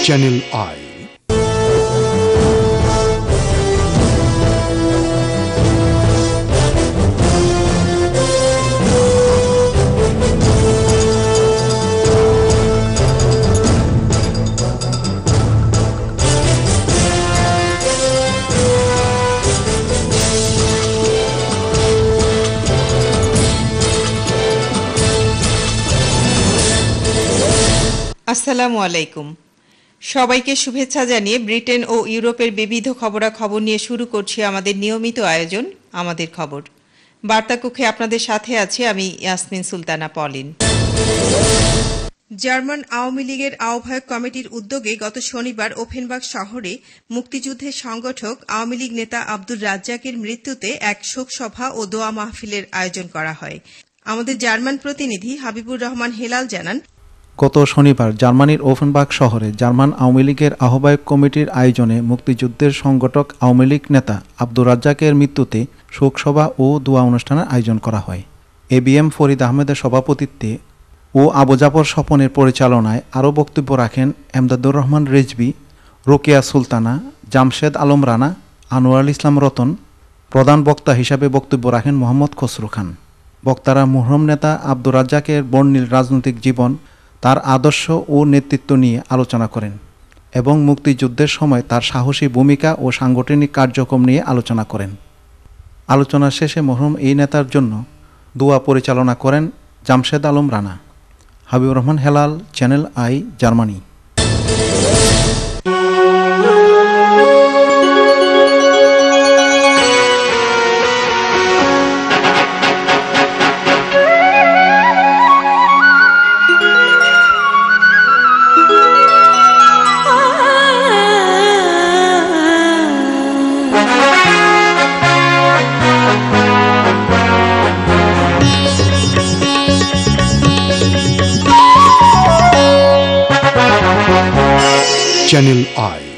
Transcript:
Channel I. আসসালামু আলাইকুম। সবাইকে শুভেচ্ছা জানিয়ে ব্রিটেন ও ইউরোপের বিবিধ খবরাখবর নিয়ে শুরু করছি আমাদের নিয়মিত আয়োজন আমাদের খবর। বার্তাকক্ষে আপনাদের সাথে আছি আমি ইয়াসমিন সুলতানা পলিন। জার্মান আওয়ামী লীগের আহ্বায়ক কমিটির উদ্যোগে গত শনিবার ওফেনবার্গ শহরে মুক্তিযুদ্ধের সংগঠক আওয়ামী লীগ নেতা আব্দুর রাজ্জাকের মৃত্যুতে এক শোকসভা ও দোয়া মাহফিলের আয়োজন করা হয়। আমাদের জার্মান প্রতিনিধি হাবিবুর রহমান হেলাল জানান, গত শনিবার জার্মানির ওফেনবার্গ শহরে জার্মান আওয়ামী লীগের আহ্বায়ক কমিটির আয়োজনে মুক্তিযুদ্ধের সংগঠক আওয়ামী লীগ নেতা আব্দুর রাজ্জাকের মৃত্যুতে শোকসভা ও দোয়া অনুষ্ঠানের আয়োজন করা হয়। এবিএম ফরিদ আহমেদের সভাপতিত্বে ও আবু জাফর স্বপনের পরিচালনায় আরও বক্তব্য রাখেন এমদাদুর রহমান রেজভী, রোকেয়া সুলতানা, জামশেদ আলম রানা, আনোয়ারুল ইসলাম রতন। প্রধান বক্তা হিসাবে বক্তব্য রাখেন মোহাম্মদ খসরু খান। বক্তারা মরহুম নেতা আব্দুর রাজ্জাকের বর্ণিল রাজনৈতিক জীবন, তার আদর্শ ও নেতৃত্ব নিয়ে আলোচনা করেন এবং মুক্তিযুদ্ধের সময় তার সাহসী ভূমিকা ও সাংগঠনিক কার্যক্রম নিয়ে আলোচনা করেন। আলোচনা শেষে মরহুম এই নেতার জন্য দোয়া পরিচালনা করেন Jamshed Alam Rana. Habibur Rahman Helal, channel I, Germany. Channel I.